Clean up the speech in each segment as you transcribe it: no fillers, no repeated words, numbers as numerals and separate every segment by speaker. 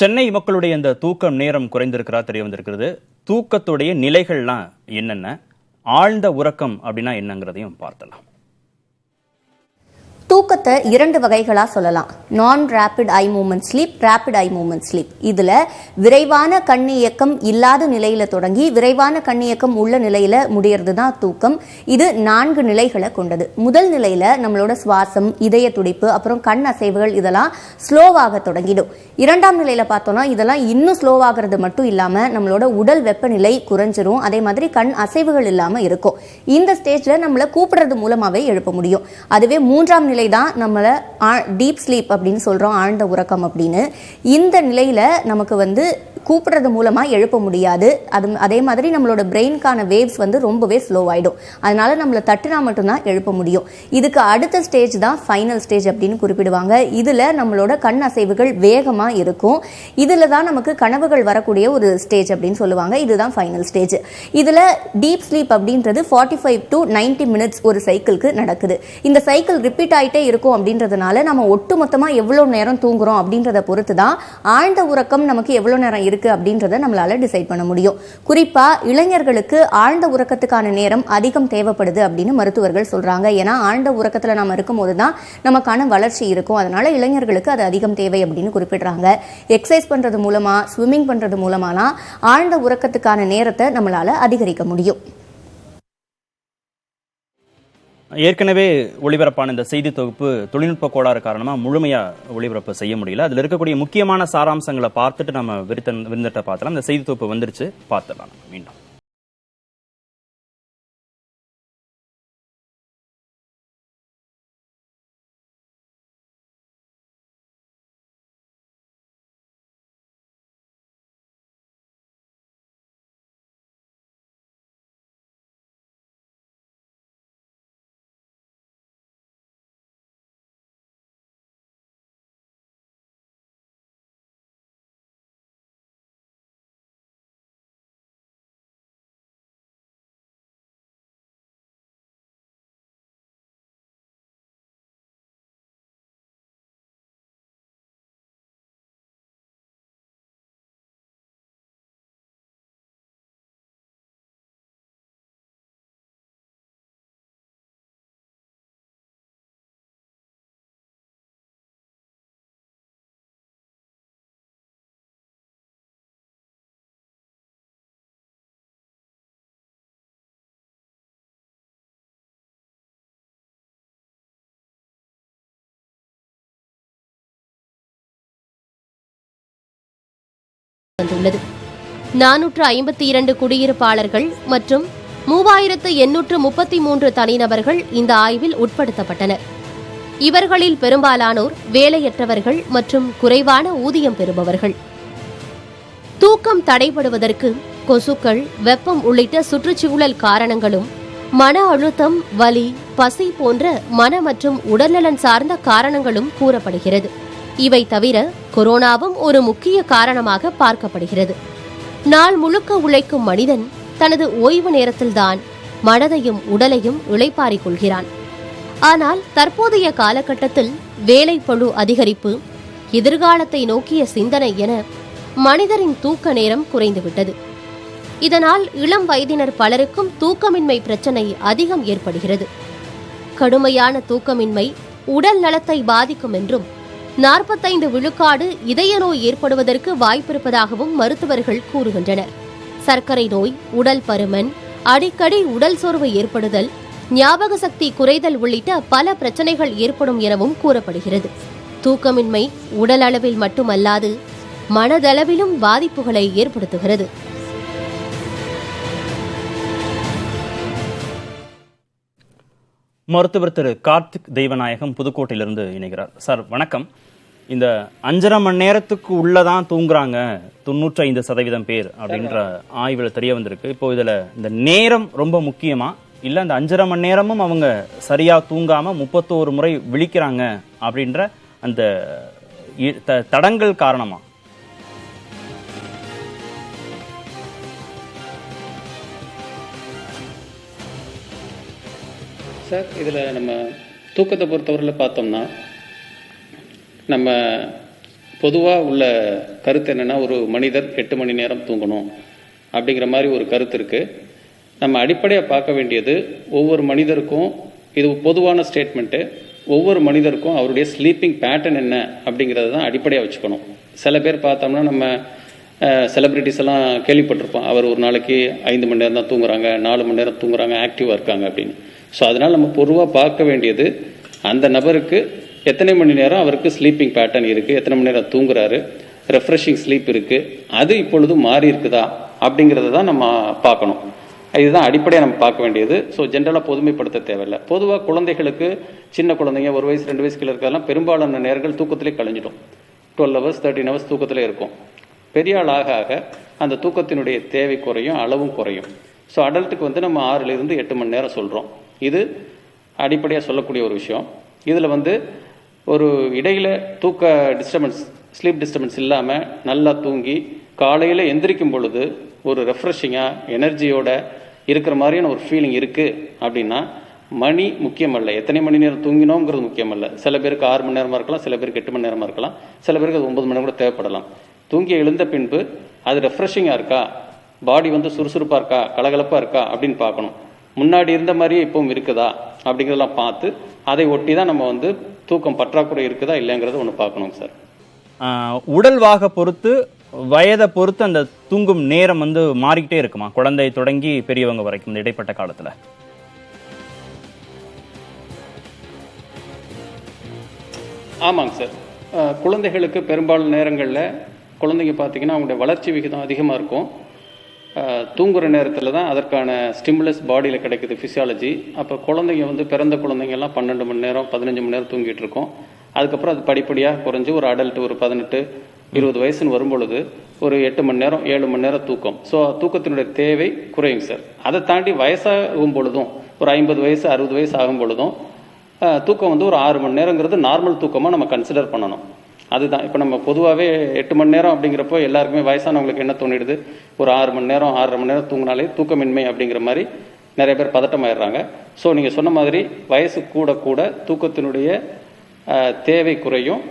Speaker 1: சென்னை மக்களுடைய இந்த தூக்கம் நேரம் குறைந்திருக்கிறா தெரிய வந்திருக்கிறது. தூக்கத்துடைய நிலைகள்லாம் என்னென்ன, ஆழ்ந்த உறக்கம் அப்படின்னா என்னங்கிறதையும் பார்த்தலாம்.
Speaker 2: தூக்கத்தை 2 வகைகளா சொல்லலாம். நான் rapid eye movement sleep, rapid eye movement sleep. இதுல விரைவான கண்ணியக்கம் இல்லாத நிலையில தொடங்கி விரைவான கண்ணியக்கம் உள்ள நிலையில முடியறது தான் தூக்கம். இது 4 நிலைகளை கொண்டது. முதல் நிலையில நம்மளோட சுவாசம், இதய துடிப்பு, அப்புறம் கண் அசைவுகள் இதெல்லாம் ஸ்லோவாக தொடங்கிடும். 2ஆம் நிலையில பார்த்தோம்னா இதெல்லாம் இன்னும் ஸ்லோவாகிறது மட்டும் இல்லாம நம்மளோட உடல் வெப்பநிலை குறைஞ்சிரும். அதே மாதிரி கண் அசைவுகள் இல்லாம இருக்கும். இந்த ஸ்டேஜ்ல நம்மளை கூப்பிடுறது மூலமாவே எழுப்ப முடியும். அதுவே 3ஆம் நிலை தான் நம்மள டீப் ஸ்லீப் அப்படின்னு சொல்றோம், ஆழ்ந்த உறக்கம் அப்படின்னு. இந்த நிலையில நமக்கு கூப்பிடுறது மூலமா எழுப்ப முடியாது. அதே மாதிரி நம்மளோட பிரெயின்கான வேவ்ஸ் ரொம்பவே ஸ்லோ ஆயிடும். அதனால நம்மளை தட்டுனா மட்டும்தான் எழுப்ப முடியும். இதுக்கு அடுத்த ஸ்டேஜ் தான் ஃபைனல் ஸ்டேஜ் அப்படின்னு குறிப்பிடுவாங்க. இதுல நம்மளோட கண் அசைவுகள் வேகமா இருக்கும். இதுல தான் நமக்கு கனவுகள் வரக்கூடிய ஒரு ஸ்டேஜ் அப்படின்னு சொல்லுவாங்க. இதுதான் ஃபைனல் ஸ்டேஜ். இதுல டீப் ஸ்லீப் அப்படின்றது 45 to 90 மினிட்ஸ் ஒரு சைக்கிளுக்கு நடக்குது. இந்த சைக்கிள் ரிப்பீட் ஆயிட்டே இருக்கும் அப்படின்றதுனால நம்ம ஒட்டுமொத்தமா எவ்வளவு நேரம் தூங்குறோம் அப்படின்றத பொறுத்து தான் ஆழ்ந்த உறக்கம் நமக்கு எவ்வளவு நேரம் இருக்கு அப்படின்றத நம்மளால டிசைட் பண்ண முடியும். குறிப்பா இளைஞர்களுக்கு ஆழ்ந்த உறக்கத்துக்கான நேரம் அதிகம் தேவைப்படுது அப்படின்னு மருத்துவர்கள் சொல்றாங்க. ஏன்னா ஆழ்ந்த உறக்கத்துல நம்ம இருக்கும் போதுதான் நமக்கான வளர்ச்சி இருக்கும். அதனால இளைஞர்களுக்கு அது அதிகம் தேவை அப்படின்னு குறிப்பிடுறாங்க. எக்ஸசைஸ் பண்றது மூலமா, ஸ்விம்மிங் பண்றது மூலமாலாம் ஆழ்ந்த உறக்கத்துக்கான நேரத்தை நம்மளால அதிகரிக்க முடியும்.
Speaker 1: ஏற்கனவே ஒளிபரப்பான இந்த செய்தி தொகுப்பு தொழில்நுட்ப கோளாறு காரணமாக முழுமையாக ஒளிபரப்பு செய்ய முடியல. அதில் இருக்கக்கூடிய முக்கியமான சாராம்சங்களை பார்த்துட்டு நம்ம விருந்திட்ட பார்த்தலாம். இந்த செய்தி தொகுப்பு வந்துருச்சு, பார்த்துடலாம் மீண்டும்.
Speaker 3: வந்துள்ளது. 452 குடியிருப்பாளர்கள் மற்றும் 3833 தனிநபர்கள் இந்த ஆய்வில் உட்படுத்தப்பட்டனர். இவர்களில் பெரும்பாலானோர் வேலையற்றவர்கள் மற்றும் குறைவான ஊதியம் பெறுபவர்கள். தூக்கம் தடைபடுவதற்கு கொசுக்கள், வெப்பம் உள்ளிட்ட சுற்றுச்சூழல் காரணங்களும், மன அழுத்தம், வலி, பசி போன்ற மன மற்றும் உடல்நலன் சார்ந்த காரணங்களும் கூறப்படுகிறது. இவை தவிர கொரோனாவும் ஒரு முக்கிய காரணமாக பார்க்கப்படுகிறது. நாள் முழுக்க உழைக்கும் மனிதன் தனது ஓய்வு நேரத்தில்தான் மனதையும் உடலையும் இளைப்பாறிக் கொள்கிறான். ஆனால் தற்போதைய காலகட்டத்தில் வேலைப்பளு அதிகரிப்பு, எதிர்காலத்தை நோக்கிய சிந்தனை என மனிதரின் தூக்க நேரம் குறைந்துவிட்டது. இதனால் இளம் வயதினர் பலருக்கும் தூக்கமின்மை பிரச்சனை அதிகம் ஏற்படுகிறது. கடுமையான தூக்கமின்மை உடல் நலத்தை பாதிக்கும் என்றும் 45 விழுக்காடு இதய நோய் ஏற்படுவதற்கு வாய்ப்பிருப்பதாகவும் மருத்துவர்கள் கூறுகின்றனர். சர்க்கரை நோய், உடல் பருமன், அடிக்கடி உடல் சோர்வு ஏற்படுதல், ஞாபக சக்தி குறைதல் உள்ளிட்ட பல பிரச்சனைகள் ஏற்படும் எனவும் கூறப்படுகிறது. தூக்கமின்மை உடல் அளவில் மட்டுமல்லாது மனதளவிலும் பாதிப்புகளை ஏற்படுத்துகிறது.
Speaker 1: மருத்துவர் திரு கார்த்திக் தெய்வநாயகம் புதுக்கோட்டையிலிருந்து இணைகிறார். சார் வணக்கம். இந்த 5.5 மணி நேரத்துக்கு உள்ளதான் தூங்குறாங்க 95% பேர் அப்படின்ற ஆய்வில் தெரிய வந்திருக்கு. இப்போ இதுல இந்த நேரம் ரொம்ப முக்கியமா, இல்ல அந்த 5.5 மணி நேரமும் அவங்க சரியா தூங்காம 31 முறை விழிக்கிறாங்க அப்படின்ற அந்த தடங்கள் காரணமா?
Speaker 4: சார், இதில் நம்ம தூக்கத்தை பொறுத்தவரையில் பார்த்தோம்னா, நம்ம பொதுவாக உள்ள கருத்து என்னென்னா, ஒரு மனிதர் 8 மணி நேரம் தூங்கணும் அப்படிங்கிற மாதிரி ஒரு கருத்து இருக்குது. நம்ம அடிப்படையாக பார்க்க வேண்டியது, ஒவ்வொரு மனிதருக்கும் இது பொதுவான ஸ்டேட்மெண்ட்டு, ஒவ்வொரு மனிதருக்கும் அவருடைய ஸ்லீப்பிங் பேட்டர்ன் என்ன அப்படிங்கிறத தான் அடிப்படையாக வச்சுக்கணும். சில பேர் பார்த்தோம்னா, நம்ம செலிப்ரிட்டிஸ் எல்லாம் கேள்விப்பட்டிருப்போம், அவர் ஒரு நாளைக்கு 5 மணி நேரம் தான் தூங்குறாங்க, 4 மணி நேரம் தூங்குறாங்க, ஆக்டிவாக இருக்காங்க அப்படின்னு. ஸோ அதனால் நம்ம பொதுவாக பார்க்க வேண்டியது, அந்த நபருக்கு எத்தனை மணி நேரம் அவருக்கு ஸ்லீப்பிங் பேட்டர்ன் இருக்குது, எத்தனை மணி நேரம் தூங்குறாரு, ரெஃப்ரெஷிங் ஸ்லீப் இருக்குது, அது இப்பொழுது மாறி இருக்குதா அப்படிங்கிறத தான் நம்ம பார்க்கணும். இதுதான் அடிப்படையாக நம்ம பார்க்க வேண்டியது. ஸோ ஜென்ரலாக பொதுமைப்படுத்த தேவையில்லை. பொதுவாக குழந்தைகளுக்கு, சின்ன குழந்தைங்க 1 வயசு 2 வயசு கீழே இருக்கிறதெல்லாம் பெரும்பாலான நேரங்கள் தூக்கத்திலே கழிஞ்சிடும். 12 ஹவர்ஸ் 13 ஹவர்ஸ் தூக்கத்திலே இருக்கும். பெரிய ஆள் ஆக ஆக அந்த தூக்கத்தினுடைய தேவை குறையும், அளவும் குறையும். ஸோ அடல்ட்டுக்கு வந்து நம்ம 6லிருந்து 8 மணி நேரம் சொல்கிறோம். இது அடிப்படையாக சொல்லக்கூடிய ஒரு விஷயம். இதில் வந்து ஒரு இடையில் தூக்க டிஸ்டர்பன்ஸ், ஸ்லீப் டிஸ்டர்பன்ஸ் இல்லாமல் நல்லா தூங்கி காலையில் எந்திரிக்கும் பொழுது ஒரு ரெஃப்ரெஷிங்காக எனர்ஜியோட இருக்கிற மாதிரியான ஒரு ஃபீலிங் இருக்குது அப்படின்னா, மணி முக்கியம் அல்ல, எத்தனை மணி நேரம் தூங்கினோங்கிறது முக்கியம் அல்ல. சில பேருக்கு 6 மணி நேரமாக இருக்கலாம், சில பேருக்கு 8 மணி நேரமாக இருக்கலாம், சில பேருக்கு அது 9 மணி நேரம் கூட தேவைப்படலாம். தூங்கி எழுந்த பின்பு அது ரெஃப்ரெஷிங்காக இருக்கா, பாடி வந்து சுறுசுறுப்பாக இருக்கா, கலகலப்பாக இருக்கா அப்படின்னு பார்க்கணும். முன்னாடி இருந்த மாதிரியே இப்பவும் இருக்குதா அப்படிங்கிறதெல்லாம் பார்த்து அதை ஒட்டி தான் நம்ம வந்து தூக்கம் பற்றாக்குறை இருக்குதா இல்லைங்கிறத ஒன்று பார்க்கணும் சார்.
Speaker 1: உடல்வாக பொறுத்து, வயதை பொறுத்து அந்த தூங்கும் நேரம் வந்து மாறிக்கிட்டே இருக்குமா, குழந்தை தொடங்கி பெரியவங்க வரைக்கும் இந்த இடைப்பட்ட காலத்தில்?
Speaker 4: ஆமாங்க சார். குழந்தைகளுக்கு பெரும்பாலான நேரங்களில் குழந்தைங்க பார்த்தீங்கன்னா அவங்களுடைய வளர்ச்சி விகிதம் அதிகமாக இருக்கும். தூங்குகிற நேரத்தில் தான் அதற்கான ஸ்டிமுலஸ் பாடியில் கிடைக்குது, ஃபிசியாலஜி. அப்போ குழந்தைங்க வந்து பிறந்த குழந்தைங்கள்லாம் 12 மணி நேரம் 15 மணி நேரம் தூங்கிட்டு இருக்கோம். அதுக்கப்புறம் அது படிப்படியாக குறைஞ்சி ஒரு அடல்ட் ஒரு 18 20 வயசுன்னு வரும்பொழுது ஒரு 8 மணி நேரம் 7 மணி நேரம் தூக்கம். ஸோ தூக்கத்தினுடைய தேவை குறையும் சார். அதை தாண்டி வயசாகும் பொழுதும், ஒரு 50 வயசு 60 வயசு ஆகும் பொழுதும் தூக்கம் வந்து ஒரு 6 மணி நேரங்கிறது நார்மல் தூக்கமாக நம்ம கன்சிடர் பண்ணணும். அதுதான் இப்போ நம்ம பொதுவாகவே 8 மணி நேரம் அப்படிங்கிறப்போ எல்லாருக்குமே வயசானவங்களுக்கு என்ன தோணிடுது, ஒரு 6 மணி நேரம் 6.5 மணி நேரம் தூங்கினாலே தூக்கமின்மை அப்படிங்கிற மாதிரி நிறைய பேர் பதட்டமாயிடுறாங்க. ஸோ நீங்கள் சொன்ன மாதிரி வயசு கூட கூட தூக்கத்தினுடைய தேவை குறையும்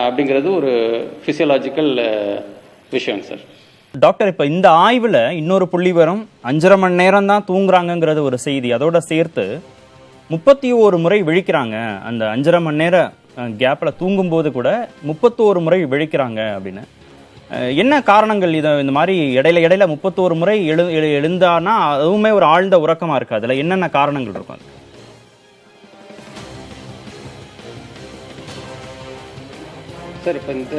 Speaker 4: அப்படிங்கிறது ஒரு ஃபிசியலாஜிக்கல் விஷயம் சார்.
Speaker 1: டாக்டர், இப்போ இந்த ஆய்வில் இன்னொரு புள்ளிவரம் 5.5 மணி நேரம் தான் தூங்குறாங்கங்கிறது ஒரு செய்தி. அதோட சேர்த்து 31 முறை விழிக்கிறாங்க, அந்த 5.5 மணி நேரம் கேப்பில் தூங்கும்போது கூட 31 முறை விழிக்கிறாங்க அப்படின்னு. என்ன காரணங்கள்? இதை இந்த மாதிரி இடையில 31 முறை எழுந்தானா அதுவுமே ஒரு ஆழ்ந்த உறக்கமா இருக்கு. அதுல என்னென்ன காரணங்கள் இருக்கும்?
Speaker 4: சார், இப்போ இந்த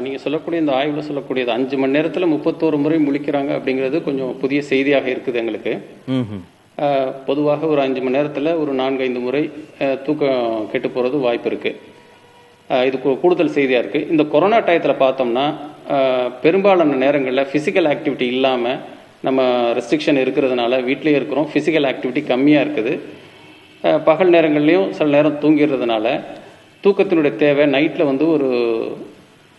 Speaker 4: நீங்கள் சொல்லக்கூடிய இந்த ஆய்வில் சொல்லக்கூடியது 5 மணி நேரத்தில் 31 முறை முழிக்கிறாங்க அப்படிங்கிறது கொஞ்சம் புதிய செய்தியாக இருக்குது எங்களுக்கு. பொதுவாக ஒரு 5 மணி நேரத்தில் ஒரு 4-5 முறை தூக்கம் கெட்டு போகிறது வாய்ப்பு இருக்குது. இது கூடுதல் செய்தியாக இருக்குது. இந்த கொரோனா டயத்தில் பார்த்தோம்னா பெரும்பாலான நேரங்களில் ஃபிசிக்கல் ஆக்டிவிட்டி இல்லாமல் நம்ம ரெஸ்ட்ரிக்ஷன் இருக்கிறதுனால வீட்டிலே இருக்கிறோம், ஃபிசிக்கல் ஆக்டிவிட்டி கம்மியாக இருக்குது. பகல் நேரங்கள்லேயும் சில நேரம் தூங்கிறதுனால தூக்கத்தினுடைய தேவை நைட்டில் வந்து ஒரு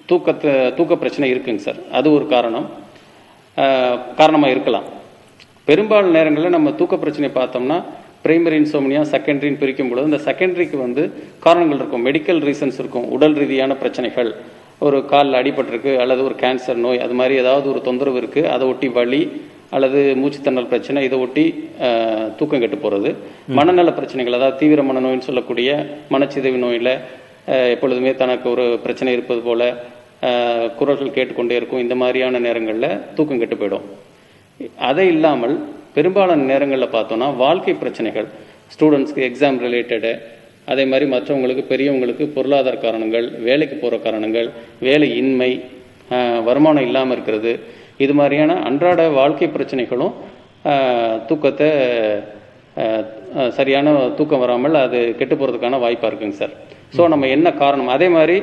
Speaker 4: தூக்க பிரச்சனை இருக்குங்க சார். அது ஒரு காரணமாக இருக்கலாம். பெரும்பாலான நேரங்களில் நம்ம தூக்க பிரச்சனை பார்த்தோம்னா பிரைமரி இன்சோம்னியா, செகண்டரின்னு பிரிக்கும் பொழுது இந்த செகண்டரிக்கு வந்து காரணங்கள் இருக்கும், மெடிக்கல் ரீசன்ஸ் இருக்கும், உடல் ரீதியான பிரச்சனைகள், ஒரு காலில் அடிபட்டிருக்கு அல்லது ஒரு கேன்சர் நோய், அது மாதிரி ஏதாவது ஒரு தொந்தரவு இருக்குது, அதை ஒட்டி வலி அல்லது மூச்சுத்தண்ணல் பிரச்சனை, இதை ஒட்டி தூக்கம் கெட்டு போகிறது. மனநல பிரச்சனைகள், அதாவது தீவிர மனநோயின்னு சொல்லக்கூடிய மனச்சிதைவு நோயில் எப்பொழுதுமே தனக்கு ஒரு பிரச்சனை இருப்பது போல குரல்கள் கேட்டுக்கொண்டே இருக்கும். இந்த மாதிரியான நேரங்களில் தூக்கம் கெட்டு போயிடும். அதை இல்லாமல் பெரும்பாலான நேரங்களில் பார்த்தோன்னா வாழ்க்கை பிரச்சனைகள், ஸ்டூடெண்ட்ஸ்க்கு எக்ஸாம் ரிலேட்டடு, அதே மாதிரி மற்றவங்களுக்கு பெரியவங்களுக்கு பொருளாதார காரணங்கள், வேலைக்கு போகிற காரணங்கள், வேலை இன்மை, வருமானம் இல்லாமல் இருக்கிறது, இது மாதிரியான அன்றாட வாழ்க்கை பிரச்சனைகளும் தூக்கத்தை சரியான தூக்கம் வராமல் அது கெட்டு போகிறதுக்கான வாய்ப்பாக இருக்குங்க சார். ஸோ நம்ம என்ன காரணம், அதே மாதிரி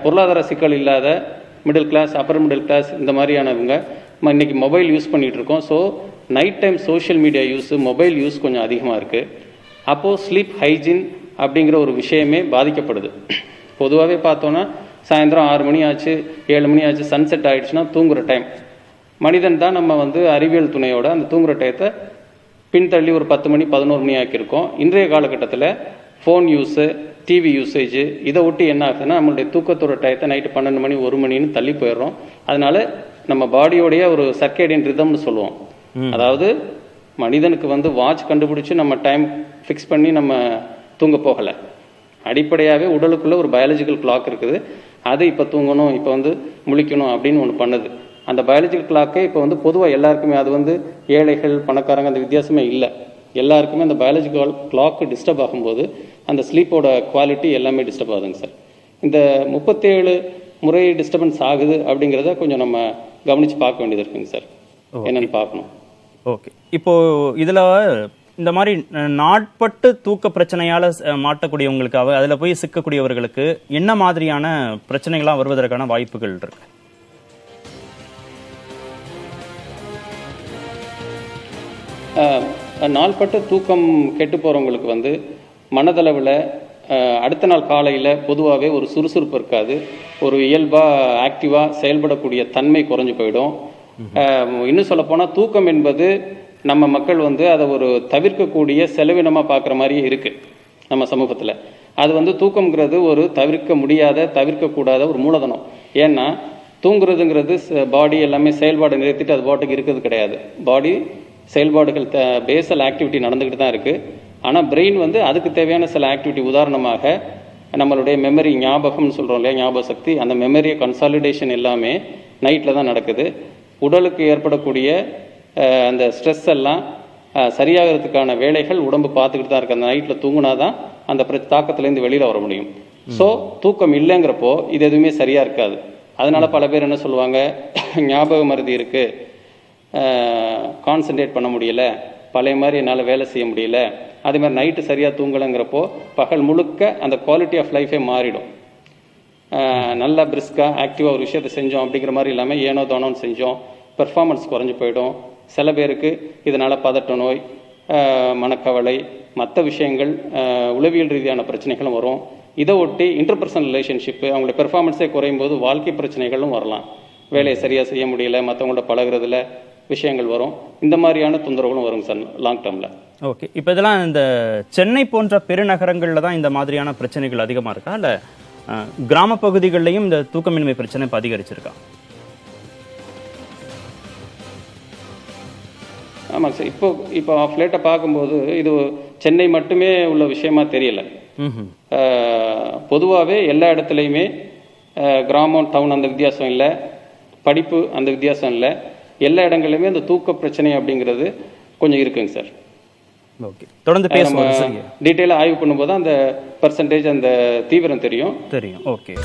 Speaker 4: பொருளாதார சிக்கல் இல்லாத middle class, upper middle class, இந்த மாதிரியானவங்க இன்னைக்கு மொபைல் யூஸ் பண்ணிகிட்டு இருக்கோம். So night time social media use, mobile use கொஞ்சம் அதிகமாக இருக்குது. அப்போது ஸ்லீப் ஹைஜீன் அப்படிங்கிற ஒரு விஷயமே பாதிக்கப்படுது. பொதுவாகவே பார்த்தோன்னா சாயந்தரம் 6 மணி ஆச்சு, 7 மணி ஆச்சு, சன்செட் ஆகிடுச்சுன்னா தூங்குகிற டைம். மனிதன் தான் நம்ம வந்து அறிவியல் துணையோட அந்த தூங்குகிற டயத்தை பின்தள்ளி ஒரு 10 மணி 11 மணி ஆக்கியிருக்கோம். இன்றைய காலகட்டத்தில் ஃபோன் யூஸு, டிவி யூசேஜ் இதை ஒட்டி என்ன ஆகுதுன்னா நம்மளுடைய தூக்கத்தோட டயத்தை நைட்டு 12 மணி 1 மணின்னு தள்ளி போயிடுறோம். அதனால நம்ம பாடியோடைய ஒரு சர்க்கேடியன் ரிதம்னு சொல்லுவோம். அதாவது மனிதனுக்கு வந்து வாட்ச் கண்டுபிடிச்சு நம்ம டைம் ஃபிக்ஸ் பண்ணி நம்ம தூங்க போகலை. அடிப்படையாகவே உடலுக்குள்ள ஒரு பயாலஜிக்கல் கிளாக் இருக்குது. அது இப்போ தூங்கணும், இப்போ வந்து முழிக்கணும் அப்படின்னு ஒன்று பண்ணுது. அந்த பயாலஜிக்கல் கிளாக்கே இப்போ வந்து பொதுவாக எல்லாருக்குமே, அது வந்து ஏழைகள் பணக்காரங்க அந்த வித்தியாசமே இல்லை, எல்லாருக்குமே அந்த பயாலஜிக்கல் கிளாக்கு டிஸ்டர்ப் ஆகும்போது அந்த ஸ்லீப்போட குவாலிட்டி எல்லாமே டிஸ்டர்ப் ஆகுதுங்க சார். இந்த 37 முறை டிஸ்டர்பன்ஸ் ஆகுது அப்படிங்கிறத கொஞ்சம் நம்ம கவனித்து பார்க்க வேண்டியது இருக்குங்க சார். என்னன்னு பார்க்கணும்.
Speaker 1: ஓகே, இப்போ இதில் இந்த மாதிரி நாட்பட்டு தூக்க பிரச்சனையால் மாட்டக்கூடியவங்களுக்கு அதில் போய் சிக்கக்கூடியவர்களுக்கு என்ன மாதிரியான பிரச்சனைகள்லாம் வருவதற்கான வாய்ப்புகள் இருக்கு?
Speaker 4: நாள்பட்ட தூக்கம் கெட்டு போகிறவங்களுக்கு வந்து மனதளவில் அடுத்த நாள் காலையில் பொதுவாகவே ஒரு சுறுசுறுப்பு இருக்காது, ஒரு இயல்பாக ஆக்டிவாக செயல்படக்கூடிய தன்மை குறைஞ்சு போயிடும். இன்னும் சொல்லப்போனால் தூக்கம் என்பது நம்ம மக்கள் வந்து அதை ஒரு தவிர்க்கக்கூடிய செலவினமாக பார்க்குற மாதிரியே இருக்குது நம்ம சமூகத்தில். அது வந்து தூக்கம்ங்கிறது ஒரு தவிர்க்க முடியாத தவிர்க்கக்கூடாத ஒரு மூலதனம். ஏன்னா தூங்குறதுங்கிறது பாடி எல்லாமே செயல்பாடு நிறுத்திட்டு அது பாட்டுக்கு இருக்கிறது கிடையாது. பாடி செயல்பாடுகள் பேசல் ஆக்டிவிட்டி நடந்துக்கிட்டு தான் இருக்குது. ஆனால் பிரெயின் வந்து அதுக்கு தேவையான சில ஆக்டிவிட்டி, உதாரணமாக நம்மளுடைய மெமரி, ஞாபகம்னு சொல்கிறோம் இல்லையா, ஞாபக சக்தி, அந்த மெமரியை கன்சாலிடேஷன் எல்லாமே நைட்டில் தான் நடக்குது. உடலுக்கு ஏற்படக்கூடிய அந்த ஸ்ட்ரெஸ் எல்லாம் சரியாகிறதுக்கான வேலைகள் உடம்பு பார்த்துக்கிட்டு தான் இருக்குது. அந்த நைட்டில் தூங்கினா தான் அந்த தாக்கத்துலேருந்து வெளியில் வர முடியும். ஸோ தூக்கம் இல்லைங்கிறப்போ இது எதுவுமே சரியாக இருக்காது. அதனால பல பேர் என்ன சொல்லுவாங்க, ஞாபக மருதி இருக்குது, கான்சன்ட்ரேட் பண்ண முடியல, பழைய மாதிரி என்னால் வேலை செய்ய முடியல, அதே மாதிரி நைட்டு சரியாக தூங்கலைங்கிறப்போ பகல் முழுக்க அந்த குவாலிட்டி ஆஃப் லைஃபே மாறிடும். நல்லா பிரிஸ்காக ஆக்டிவாக ஒரு விஷயத்தை செஞ்சோம் அப்படிங்கிற மாதிரி இல்லாமல் ஏனோ தானோன்னு செஞ்சோம், பெர்ஃபார்மன்ஸ் குறைஞ்சி போயிடும். சில பேருக்கு இதனால் பதட்ட நோய், மனக்கவலை, மற்ற விஷயங்கள், உளவியல் ரீதியான பிரச்சனைகளும் வரும். இதை ஒட்டி இன்டர்பர்சனல் ரிலேஷன்ஷிப்பு, அவங்களுடைய பெர்ஃபார்மன்ஸே குறையும் போது வாழ்க்கை பிரச்சனைகளும் வரலாம். வேலையை சரியாக செய்ய முடியல, மற்றவங்களோட பழகிறதுல விஷயங்கள் வரும். இந்த மாதிரியான தொந்தரவுகளும் வரும் சார் லாங் டேர்மில்.
Speaker 1: ஓகே, இப்போ இதெல்லாம் இந்த சென்னை போன்ற பெருநகரங்களில் தான் இந்த மாதிரியான பிரச்சனைகள் அதிகமாக இருக்கா, இல்லை கிராம பகுதிகளிலையும் இந்த தூக்கமின்மை பிரச்சனை இப்போ அதிகரிச்சிருக்கா?
Speaker 4: ஆமாங்க சார். இப்போ ஆஃப் லேட்டை பார்க்கும்போது இது சென்னை மட்டுமே உள்ள விஷயமா தெரியல. பொதுவாகவே எல்லா இடத்துலையுமே கிராமம் டவுன் அந்த வித்தியாசம் இல்லை, படிப்பு அந்த வித்தியாசம் இல்லை, எல்லா இடங்களிலுமே அந்த தூக்க பிரச்சனை அப்படிங்கிறது கொஞ்சம் இருக்குங்க சார்.
Speaker 1: ஓகே, தொடர்ந்து பேசுவோம்.
Speaker 4: டீட்டெயிலாக ஆய்வு பண்ணும்போது அந்த பர்சன்டேஜ், அந்த தீவிரம் தெரியும்.
Speaker 1: ஓகே.